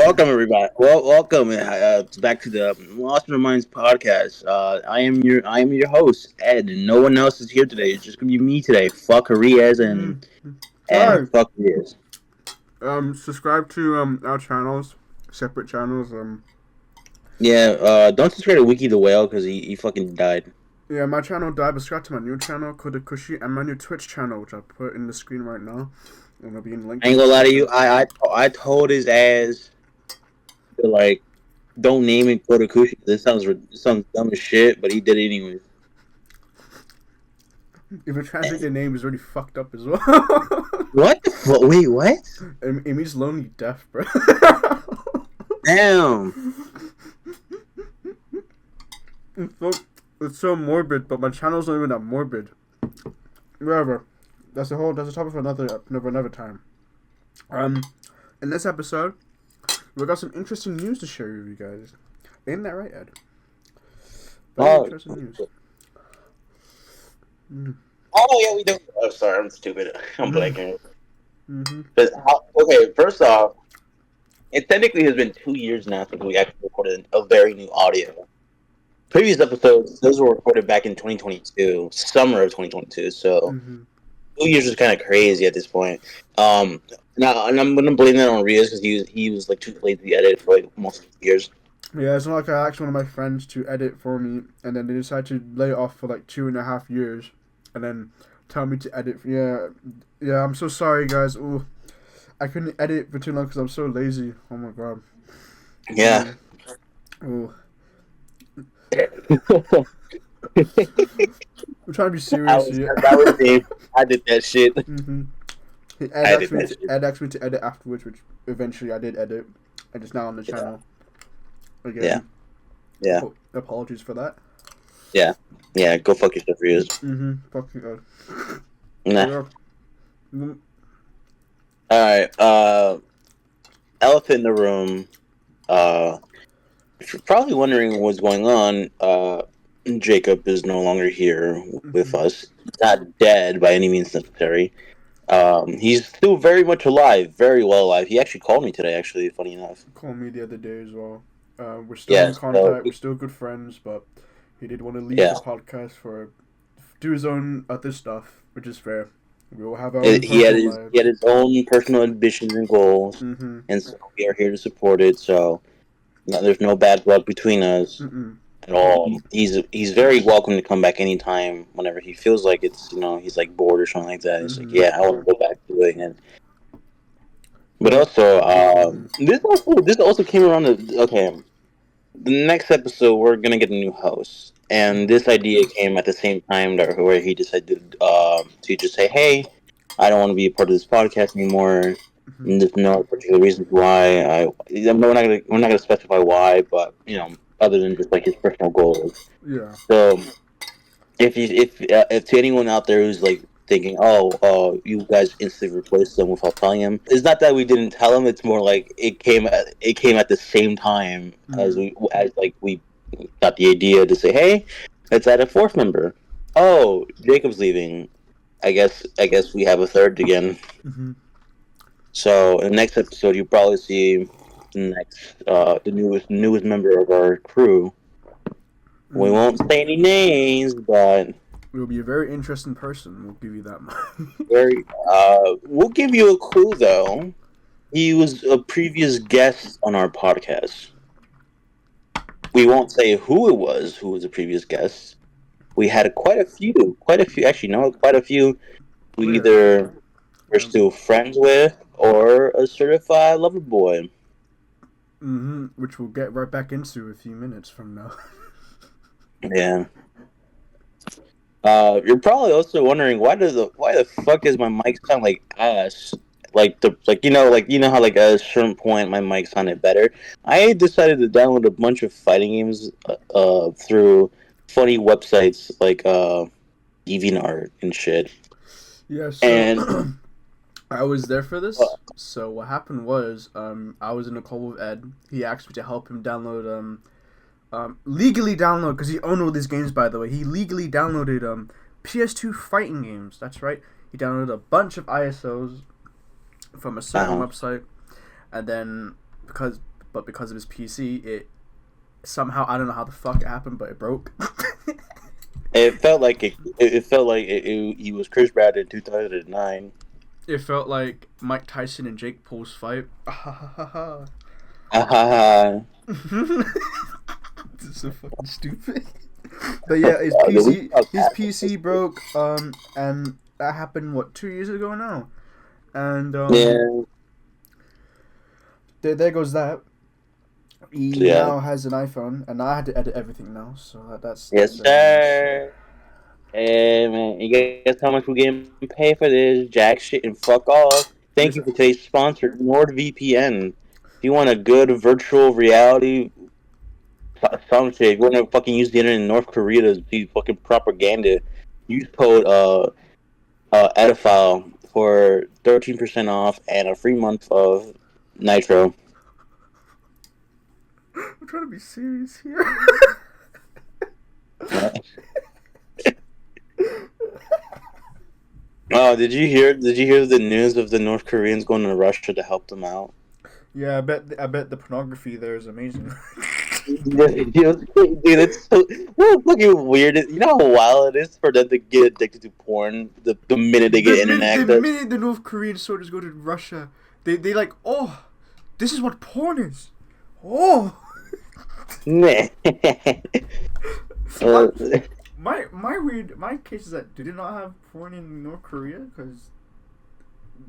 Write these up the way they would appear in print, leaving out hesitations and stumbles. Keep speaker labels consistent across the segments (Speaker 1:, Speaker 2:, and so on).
Speaker 1: welcome everybody. Well, welcome back to the Lost in Our Minds podcast. I am your host Ed, and no one else is here today. It's just gonna be me today. Fuck Arias and
Speaker 2: Hi.
Speaker 1: fuck Arias.
Speaker 2: Subscribe to our channels, separate channels.
Speaker 1: Yeah. Don't subscribe to Wiki the Whale because he fucking died.
Speaker 2: Yeah, my channel died. But subscribe to my new channel, Kodakushi, and my new Twitch channel, which I put in the screen right now, and it'll be in the link
Speaker 1: I ain't gonna lie to you.
Speaker 2: description.
Speaker 1: I told his ass to don't name it Kodakushi. This sounds dumb as shit, but he did it anyway.
Speaker 2: If it translate the name, is already fucked up as well.
Speaker 1: What? Wait, what?
Speaker 2: It means lonely death, bro.
Speaker 1: Damn.
Speaker 2: It's so morbid, but my channel's not even that morbid. Whatever. That's a topic for another time. In this episode, we got some interesting news to share with you guys. Ain't that right, Ed? Very interesting news.
Speaker 1: Oh yeah, we do. Oh, sorry, I'm stupid. I'm blanking.
Speaker 2: Mm-hmm.
Speaker 1: Okay, first off, it technically has been 2 years now since we actually recorded a very new audio. Previous episodes, those were recorded back in 2022, summer of 2022. So 2 years is kind of crazy at this point. Now, and I'm gonna blame that on Rios because he was like too lazy to edit for like most of the years.
Speaker 2: Yeah, it's not like I asked one of my friends to edit for me, and then they decided to lay it off for like 2.5 years, and then tell me to edit. Yeah, I'm so sorry, guys. Ooh, I couldn't edit for too long because I'm so lazy. Oh my god.
Speaker 1: Yeah.
Speaker 2: Ooh. I'm trying to be serious here.
Speaker 1: That was Dave. I did that shit.
Speaker 2: Ed asked me to edit afterwards, which eventually I did edit, and it's now on the channel. Again.
Speaker 1: Yeah.
Speaker 2: Apologies for that.
Speaker 1: Yeah. Go fuck yourself, Rios.
Speaker 2: Fucking God.
Speaker 1: Nah.
Speaker 2: Yeah.
Speaker 1: All right. Elephant in the room. If you're probably wondering what's going on, Jacob is no longer here with us. He's not dead by any means necessary. He's still very much alive, very well alive. He actually called me today, actually, funny enough.
Speaker 2: Called me the other day as well. We're still in contact. We're still good friends, but he did want to leave the podcast for do his own other stuff, which is fair. We will have our own
Speaker 1: he had his own personal ambitions and goals, and so we are here to support it. So there's no bad blood between us at all. He's very welcome to come back anytime, whenever he feels like it's he's like bored or something like that. He's like, yeah, I want to go back to it. And but also, this also came around the next episode we're gonna get a new host, and this idea came at the same time where he decided to just say, hey, I don't want to be a part of this podcast anymore. And there's no particular reasons why. We're not gonna specify why, but other than just like his personal goals.
Speaker 2: Yeah.
Speaker 1: So if to anyone out there who's like thinking, you guys instantly replaced them without telling him, it's not that we didn't tell him. It's more like it came at the same time as we got the idea to say, hey, let's add a fourth member. Oh, Jacob's leaving. I guess we have a third again. So in the next episode, you'll probably see the newest member of our crew. We won't say any names, but
Speaker 2: it will be a very interesting person. We'll give you that much.
Speaker 1: We'll give you a clue though. He was a previous guest on our podcast. We won't say who it was. Who was a previous guest? We had quite a few. Actually, no, quite a few. We either were still friends with or a certified lover boy.
Speaker 2: Which we'll get right back into a few minutes from now.
Speaker 1: Yeah. You're probably also wondering why the fuck does my mic sound like ass? You know how like at a certain point my mic sounded better. I decided to download a bunch of fighting games through funny websites like DeviantArt and shit.
Speaker 2: Yeah. So and I was there for this. So what happened was I was in a call with Ed. He asked me to help him download legally download, because he owned all these games, by the way. He legally downloaded PS2 fighting games. That's right. He downloaded a bunch of ISOs from a certain website, and then because but because of his PC, it somehow, I don't know how the fuck it happened, but it broke.
Speaker 1: It felt like he was Chris Pratt in 2009.
Speaker 2: It felt like Mike Tyson and Jake Paul's fight. This is so fucking stupid. But yeah, his PC broke, and that happened 2 years ago now, and there goes that. He now has an iPhone, and I had to edit everything now, so that's
Speaker 1: yes, sir. Hey man, you guys how much we're getting paid for this? Jack shit and fuck off. Thank you for today's sponsor, NordVPN. If you want a good virtual reality, some shit, if you want to fucking use the internet in North Korea to do fucking propaganda, use code Edophile for 13% off and a free month of Nitro.
Speaker 2: I'm trying to be serious here.
Speaker 1: Oh, did you hear the news of the North Koreans going to Russia to help them out?
Speaker 2: Yeah, I bet the pornography there is amazing.
Speaker 1: Dude, it's so fucking weird. You know how wild it is for them to get addicted to porn the minute they get internet access?
Speaker 2: The minute the North Korean soldiers go to Russia, they like, oh, this is what porn is. Oh.
Speaker 1: Nah.
Speaker 2: My case is that do they not have porn in North Korea? Because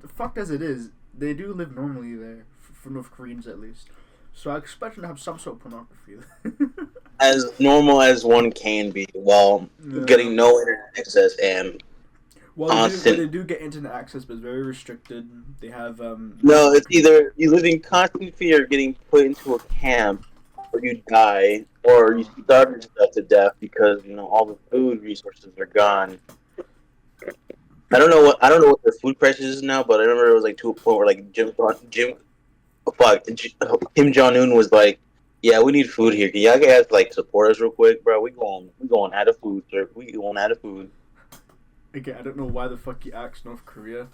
Speaker 2: fucked as it is, they do live normally there for North Koreans at least. So I expect them to have some sort of pornography.
Speaker 1: As normal as one can be, while getting no internet access and constant.
Speaker 2: They do get internet access, but it's very restricted. They have
Speaker 1: No, it's either you live in constant fear of getting put into a camp, or you die, or you starve yourself to death because all the food resources are gone. I don't know what the food prices is now, but I remember it was like to a point where like Kim Jong-un was like, yeah, we need food here. Can y'all guys like support us real quick, bro? We going out of food, sir. We going out of food.
Speaker 2: Again, I don't know why the fuck he asked North Korea.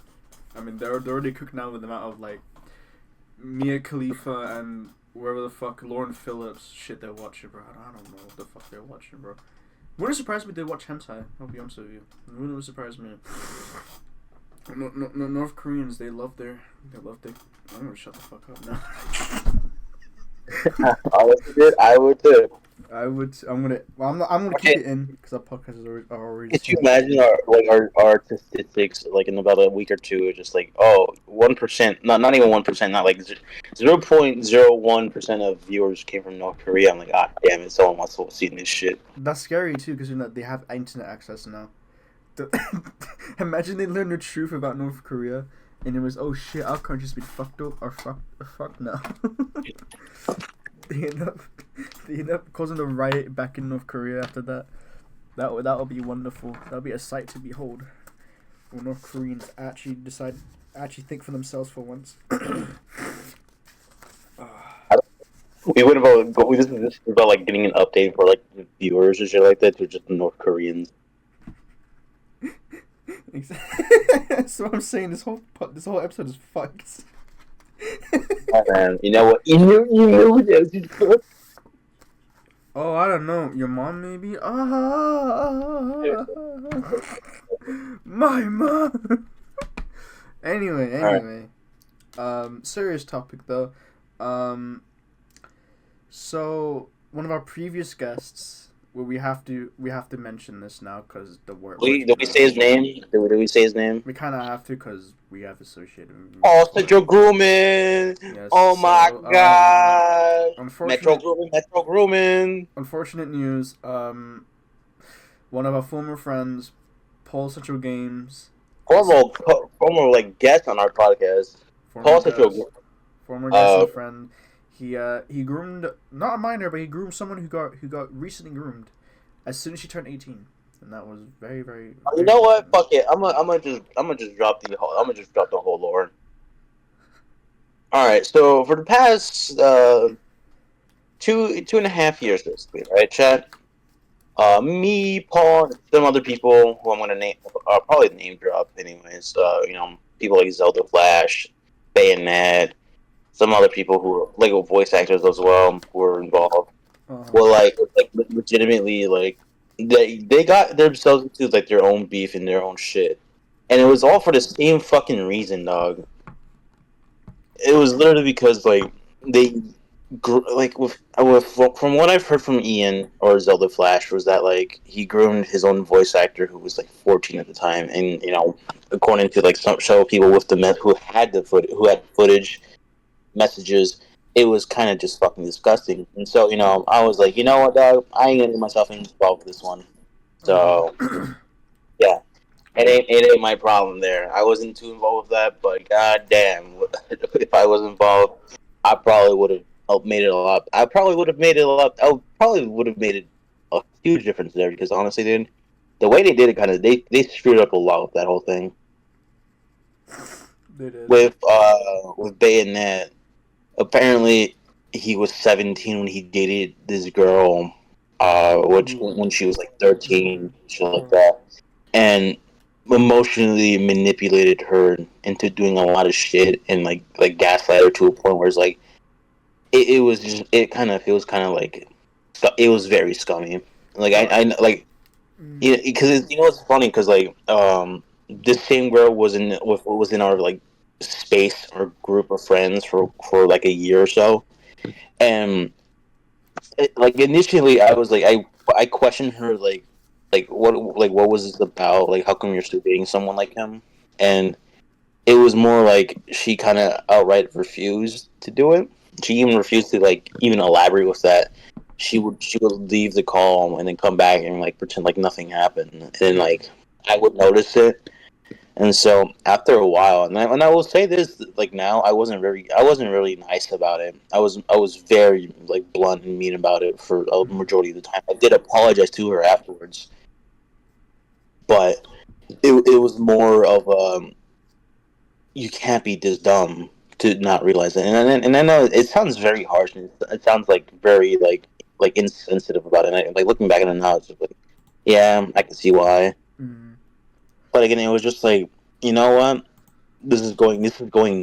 Speaker 2: I mean, they're already cooking now with the amount of like Mia Khalifa and wherever the fuck Lauren Phillips shit they're watching, bro. I don't know what the fuck they're watching, bro. Wouldn't surprise me if they watch hentai. I'll be honest with you. It wouldn't surprise me. No, North Koreans, they love their. I'm gonna shut the fuck up now.
Speaker 1: I would too.
Speaker 2: I'm gonna keep it in because our podcast is already.
Speaker 1: Could you imagine our statistics like in about a week or two? It's just like 1%, not even 1%, not like 0.01% of viewers came from North Korea. I'm like, damn it, someone wants to see this shit.
Speaker 2: That's scary too because they have internet access now. Imagine they learn the truth about North Korea, and it was, oh shit, our country's been fucked up or fucked now. They end up causing a riot back in North Korea after that. That would be wonderful. That would be a sight to behold. When North Koreans actually think for themselves for once.
Speaker 1: We would have. This is about like getting an update for like the viewers and shit like that to just the North Koreans.
Speaker 2: That's what I'm saying. This whole episode is fucked.
Speaker 1: Oh man, you know what? You know what else is fucked?
Speaker 2: Oh, I don't know. Your mom maybe? My mom. Anyway. Right. Serious topic though. So one of our previous guests. Well, we have to mention this now because the word.
Speaker 1: Did we say his name? Did we say his name?
Speaker 2: We kind of have to because we have associated.
Speaker 1: Oh, Metro Grooming! Yes, oh my god! Metro Grooming!
Speaker 2: Unfortunate news. One of our former friends, Paul Central Games.
Speaker 1: Former like guest on our podcast. Paul Central.
Speaker 2: Former guest and friend. He groomed not a minor, but he groomed someone who got recently groomed as soon as she turned 18, and that was very, very.
Speaker 1: You know what? Fuck it. I'm gonna just drop the whole lore. All right. So for the past 2.5 years, basically, right, chat. Me, Paul, and some other people who I'm gonna name, probably name drop, anyways. People like Zelda Flash, Bayonet. some other people who were like voice actors as well who were involved. Well, like legitimately, like they got themselves into like their own beef and their own shit, and it was all for the same fucking reason, dog. It was literally because like they like with from what I've heard from Ian or Zelda Flash was that like he groomed his own voice actor who was like 14 at the time, and according to like some show people with the who had footage messages, it was kind of just fucking disgusting. And so I was like, you know what, dog, I ain't gonna get myself involved with this one. So yeah. It ain't my problem there. I wasn't too involved with that, but goddamn, if I was involved, I probably would have made it a lot. I probably would have made it a lot. I probably would have made it a huge difference there because honestly, dude, the way they did it, kind of they screwed up a lot with that whole thing.
Speaker 2: They did.
Speaker 1: With Bayonet, apparently he was 17 when he dated this girl, when she was like 13, shit like that, and emotionally manipulated her into doing a lot of shit and like gaslight her to a point where it's like it was very scummy. Like I like because it's funny because like this same girl was in our like space or group of friends for like a year or so, and like initially I was like I questioned her like what was this about, like how come you're still dating someone like him, and it was more like she kind of outright refused to do it. She even refused to like even elaborate with that. She would leave the call and then come back and like pretend like nothing happened, and then like I would notice it. And so after a while, and I will say this, like now, I wasn't really nice about it. I was very like blunt and mean about it for a majority of the time. I did apologize to her afterwards, but it was more of you can't be this dumb to not realize it. And I know it sounds very harsh, and it sounds like very like insensitive about it. And like looking back at it now, it's just like, yeah, I can see why. But again, it was just like, you know what? This is going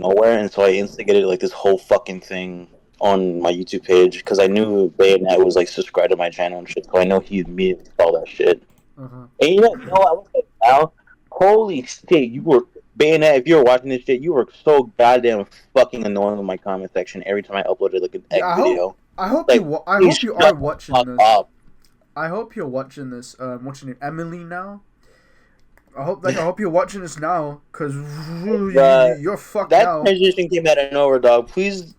Speaker 1: nowhere, and so I instigated like this whole fucking thing on my YouTube page because I knew Bayonet was like subscribed to my channel and shit, so I know he immediately saw that shit. And you know what? I was like, now, holy shit, you were Bayonet. If you were watching this shit, you were so goddamn fucking annoying in my comment section every time I uploaded like an egg video.
Speaker 2: I hope
Speaker 1: like,
Speaker 2: you are watching this.
Speaker 1: Up.
Speaker 2: I hope you're watching this. What's your name? Emily now. I hope you're watching this now, cause you're fucked now.
Speaker 1: That transition came out of nowhere, dog. Please,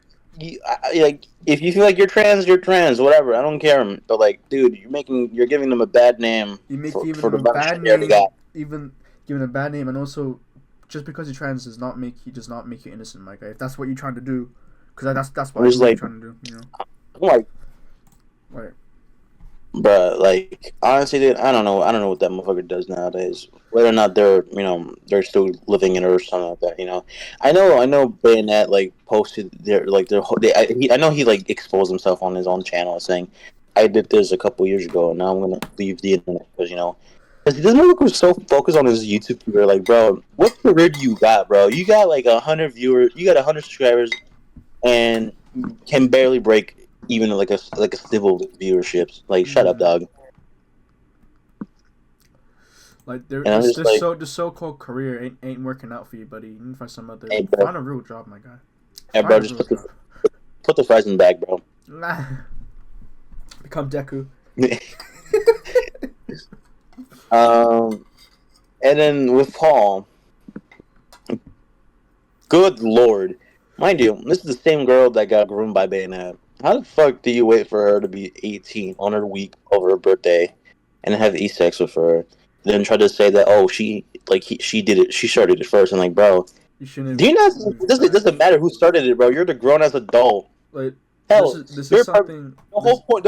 Speaker 1: like, if you feel like you're trans, whatever. I don't care. But like, dude, you're giving them a bad name.
Speaker 2: For the bad name. Even giving a bad name, and also, just because you're trans does not make you innocent, my guy. If that's what you're trying to do, because that's what you're trying to do. You know.
Speaker 1: I'm
Speaker 2: like.
Speaker 1: But like honestly, dude, I don't know what that motherfucker does nowadays. Whether or not they're still living in it or something like that. I know Bayonet like posted I know he like exposed himself on his own channel saying, I did this a couple years ago and now I'm gonna leave the internet because this motherfucker was so focused on his YouTube career. Like, bro, what career do you got, bro? You got like 100 viewers, you got 100 subscribers, and can barely break even like a civil viewerships. Like, shut up, dog.
Speaker 2: Like the so-called career ain't working out for you, buddy. You need to find some other. Find a real job, my guy.
Speaker 1: Yeah, bro, just put the fries in the bag, bro.
Speaker 2: Nah. Become Deku.
Speaker 1: And then with Paul, good lord, mind you, this is the same girl that got groomed by Bayonet. How the fuck do you wait for her to be 18 on her week over her birthday, and have sex with her? Then try to say that she did it, she started it first, and like, bro, do you not? It doesn't matter who started it, bro. You're the grown ass adult.
Speaker 2: Like, hell, this is something.
Speaker 1: The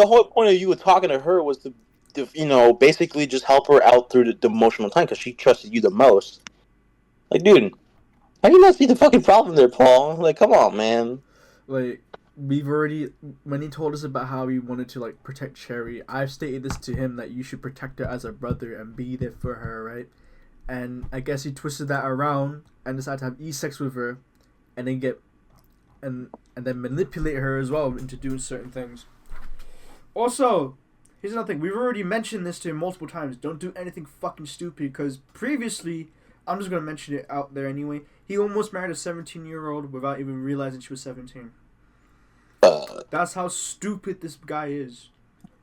Speaker 1: whole point of you talking to her was to basically just help her out through the emotional time because she trusted you the most. Like, dude, how do you not see the fucking problem there, Paul? Like, come on, man.
Speaker 2: Like, when he told us about how he wanted to like protect Cherry, I've stated this to him that you should protect her as a brother and be there for her, right? And I guess he twisted that around and decided to have sex with her, and then and then manipulate her as well into doing certain things. Also, here's another thing. We've already mentioned this to him multiple times. Don't do anything fucking stupid, because previously, I'm just going to mention it out there anyway, he almost married a 17-year-old without even realizing she was 17. That's how stupid this guy is.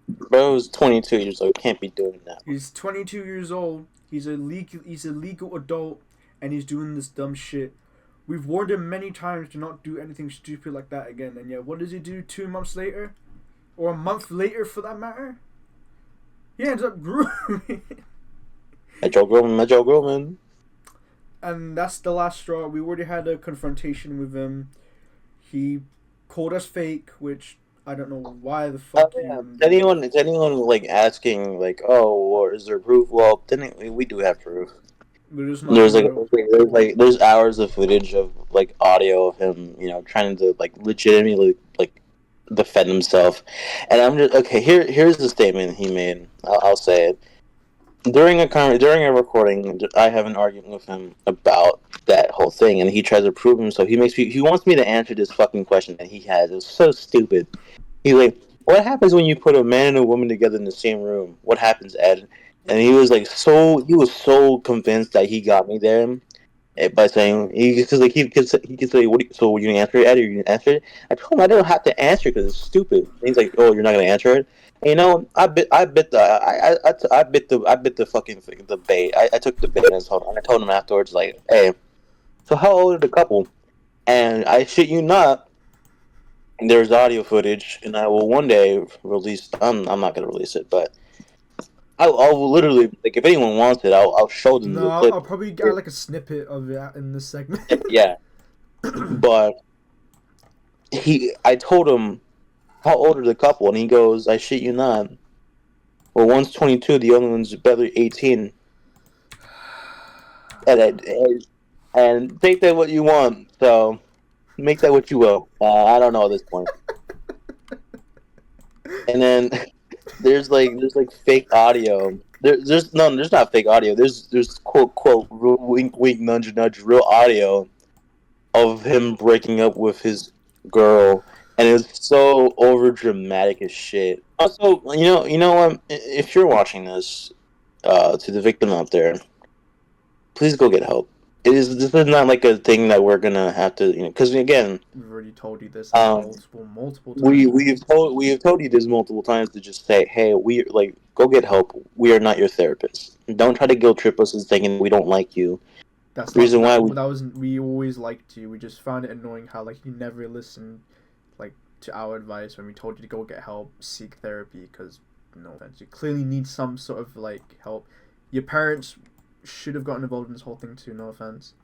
Speaker 1: Bro's 22 years old. Can't be doing that.
Speaker 2: He's 22 years old. He's a legal adult, and he's doing this dumb shit. We've warned him many times to not do anything stupid like that again. And yet, what does he do 2 months later? Or a month later, for that matter? He ends up grooming.
Speaker 1: Metro Grooming. And
Speaker 2: that's the last straw. We already had a confrontation with him. He called us fake, which I don't know why the fuck.
Speaker 1: Is anyone like asking like, oh, or is there proof? Well, then we do have proof. There's hours of footage of like audio of him, trying to like legitimately like defend himself, and I'm just okay. Here's the statement he made. I'll say it. During a recording, I have an argument with him about that whole thing, and he tries to prove himself. He wants me to answer this fucking question that he has. It's so stupid. He's like, "What happens when you put a man and a woman together in the same room? What happens, Ed?" And he was so convinced that he got me there by saying he could say, so you gonna answer it, Ed? Or you gonna answer it? I told him I don't have to answer it because it's stupid. And he's like, "Oh, you're not gonna answer it?" And, I bit the fucking the bait. I took the bait and I told him afterwards, like, "Hey, so how old are the couple?" And I shit you not, there's audio footage, and I will one day release. I'm not gonna release it, but I'll literally, like, if anyone wants it, I'll show them.
Speaker 2: No, I'll probably get like a snippet of it in this segment.
Speaker 1: Yeah, but I told him, how old are the couple? And he goes, I shit you not. Well, one's 22, the other one's barely 18. And take that what you want. So make that what you will. I don't know at this point. And then there's fake audio. There's not fake audio. There's quote wink wink nudge nudge real audio of him breaking up with his girl. And it's so over dramatic as shit. Also, you know what? If you're watching this, to the victim out there, please go get help. This is not like a thing that we're gonna have to, because again,
Speaker 2: we've already told you this multiple times.
Speaker 1: We have told you this multiple times to just say, hey, go get help. We are not your therapist. Don't try to guilt trip us as thinking we don't like you.
Speaker 2: That's the reason why we always liked you. We just found it annoying how you never listened to our advice when we told you to go get help, seek therapy, because no offense, you clearly need some sort of help. Your parents should have gotten involved in this whole thing too, no offense,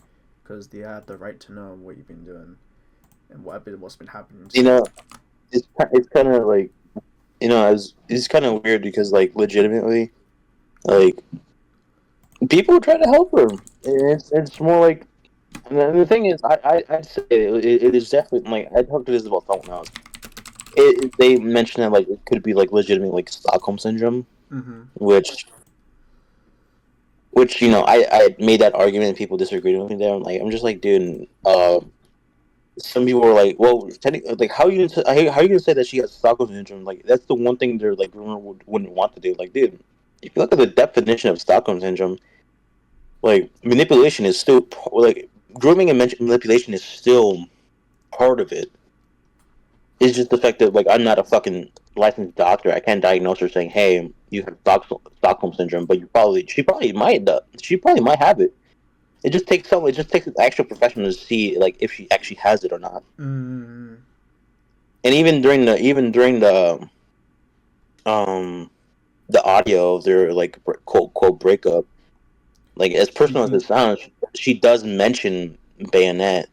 Speaker 2: because they had the right to know what you've been doing and what's been happening.
Speaker 1: It's kind of it's kind of weird because legitimately, people try to help her. It's more like. And the thing is, I'd say it is definitely, I talked to this about someone else. They mentioned that it could be legitimate Stockholm syndrome, which I made that argument and people disagreed with me there. I'm just dude. Some people were like, well, how are you gonna say that she has Stockholm syndrome? That's the one thing they're wouldn't want to do. Dude, if you look at the definition of Stockholm syndrome, manipulation is still grooming and manipulation is still part of it. It's just the fact that I'm not a fucking licensed doctor. I can't diagnose her saying, "Hey, you have Stockholm syndrome," but she probably might have it. It just takes an actual professional to see if she actually has it or not.
Speaker 2: Mm.
Speaker 1: And even during the audio of their quote breakup, as personal as it sounds, she does mention Bayonet,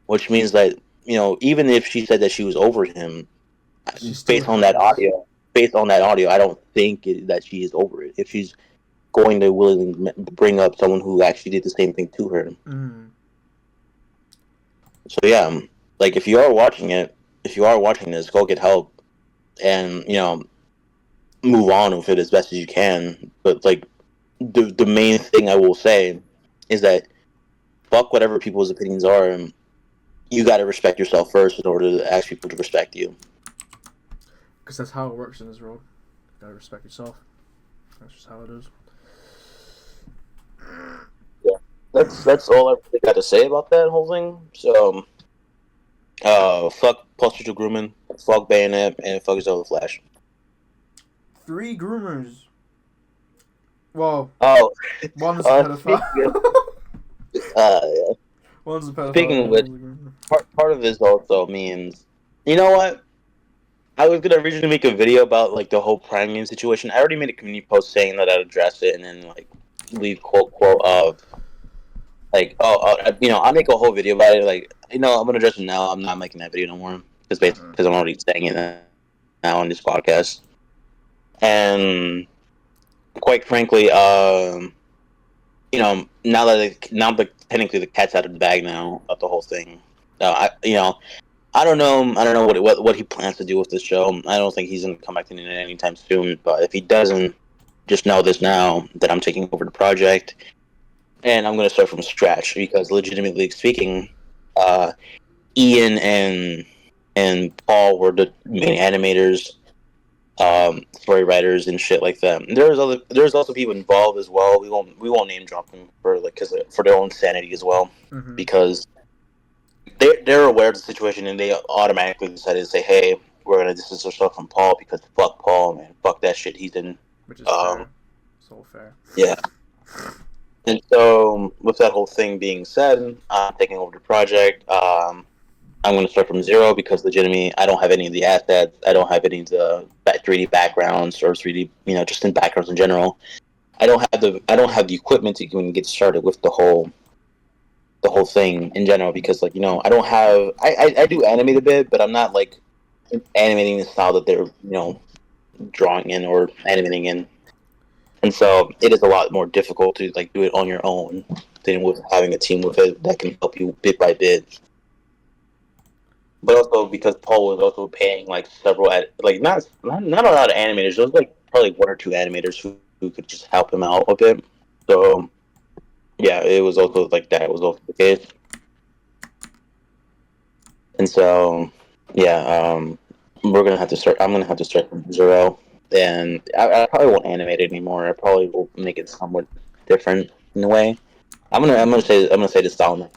Speaker 1: which means that even if she said that she was over him, based on that audio, I don't think that she is over it. If she's going to willingly bring up someone who actually did the same thing to her.
Speaker 2: Mm.
Speaker 1: So yeah, if you are watching this, go get help, and move on with it as best as you can. But the main thing I will say is that fuck whatever people's opinions are. you got to respect yourself first in order to ask people to respect you.
Speaker 2: Because that's how it works in this world. You gotta respect yourself. That's just how it is.
Speaker 1: Yeah, that's all I really got to say about that whole thing. So, fuck Pulse Grooming, fuck Bayonet, and fuck Zelda Flash.
Speaker 2: 3 groomers. Well,
Speaker 1: Oh,
Speaker 2: one's a pedophile.
Speaker 1: Yeah.
Speaker 2: One's a pedophile.
Speaker 1: Speaking of which, part of this also means, you know what? I was gonna originally make a video about like the whole Prime game situation. I already made a community post saying that I'd address it and then like leave quote of like I'll make a whole video about it. Like I'm gonna address it now. I'm not making that video no more because I'm already saying it now on this podcast. And quite frankly, now that technically the cat's out of the bag now of the whole thing. I don't know what he plans to do with this show. I don't think he's gonna come back to it anytime soon. But if he doesn't, just know this now that I'm taking over the project, and I'm gonna start from scratch because, legitimately speaking, Ian and Paul were the main animators, story writers, and shit like that. There's also people involved as well. We won't name drop them for their own sanity as well, because they're aware of the situation and they automatically decided to say, "Hey, we're gonna distance ourselves from Paul because fuck Paul, man, fuck that shit he's in."
Speaker 2: Which is fair. So fair.
Speaker 1: Yeah. And so, with that whole thing being said, I'm taking over the project. I'm going to start from zero because legitimately, I don't have any of the assets. I don't have any of the 3D backgrounds or 3D, just in backgrounds in general. I don't have the equipment to even get started with the whole thing in general because I don't have I do animate a bit, but I'm not like animating the style that they're drawing in or animating in, and so it is a lot more difficult to do it on your own than with having a team with it that can help you bit by bit. But also because Paul was also paying several not a lot of animators. There was probably 1 or 2 animators who could just help him out a bit. So yeah, it was also that was also the case. And so, yeah, we're gonna have to start. I'm gonna have to start from zero, and I probably won't animate it anymore. I probably will make it somewhat different in a way. I'm gonna say the style.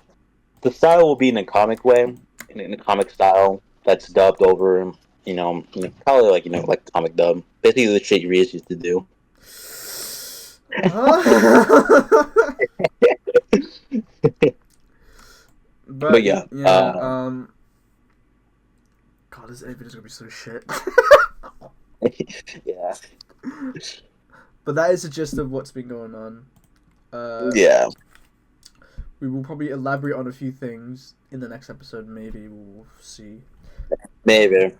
Speaker 1: The style will be in a comic way, in a comic style that's dubbed over. Probably like comic dub. Basically, the shit Reese used to do. But yeah.
Speaker 2: God, this video is gonna be so shit.
Speaker 1: Yeah.
Speaker 2: But that is the gist of what's been going on.
Speaker 1: Yeah.
Speaker 2: We will probably elaborate on a few things in the next episode. Maybe we'll see.
Speaker 1: Maybe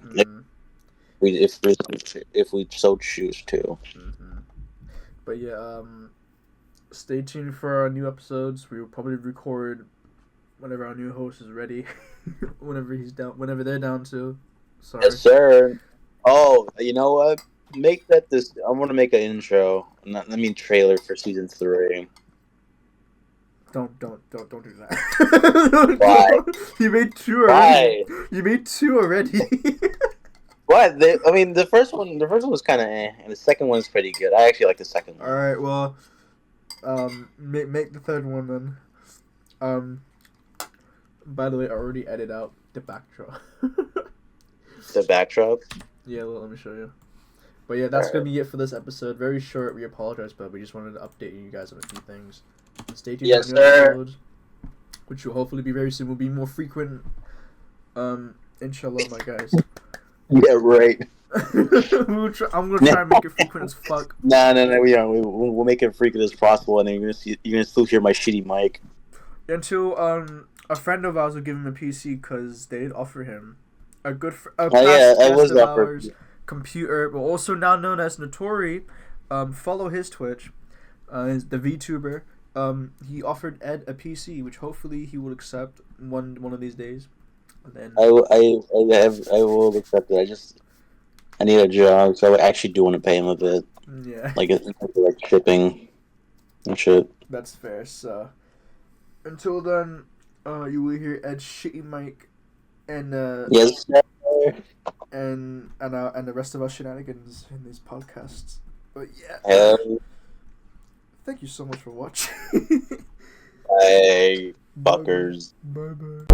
Speaker 1: if we so choose to.
Speaker 2: But yeah, stay tuned for our new episodes. We will probably record whenever our new host is ready. Whenever they're down to. Sorry.
Speaker 1: Yes, sir. Oh, you know what? Make that this. I want to make an intro. Trailer for season 3.
Speaker 2: Don't do that.
Speaker 1: Why?
Speaker 2: You made 2 already. Why? You made 2 already.
Speaker 1: What? The first one was kind of and the second one is pretty good. I actually like the second one.
Speaker 2: All right, well, make the third one then. By the way, I already edited out the backdrop.
Speaker 1: The backdrop?
Speaker 2: Yeah, let me show you. But yeah, that's gonna be it for this episode. Very short. We apologize, but we just wanted to update you guys on a few things. Stay tuned
Speaker 1: for
Speaker 2: new episodes, which will hopefully be very soon. Will be more frequent. Inshallah, my guys.
Speaker 1: Yeah, right.
Speaker 2: I'm gonna try and make it frequent as fuck.
Speaker 1: No. We'll make it frequent as possible, and then you're gonna still hear my shitty mic.
Speaker 2: Until a friend of ours will give him a PC because they did offer him a good computer, but also now known as Notori. Follow his Twitch, the VTuber. He offered Ed a PC, which hopefully he will accept one of these days. And then
Speaker 1: I will accept it. I need a job, so I actually do want to pay him a bit.
Speaker 2: Yeah.
Speaker 1: Like shipping and shit.
Speaker 2: That's fair. So until then, You will hear Ed Shitty Mike and
Speaker 1: Yes, sir.
Speaker 2: and the rest of our shenanigans in these podcasts. But yeah, thank you so much for watching.
Speaker 1: Hey,
Speaker 2: Bye
Speaker 1: fuckers.
Speaker 2: bye.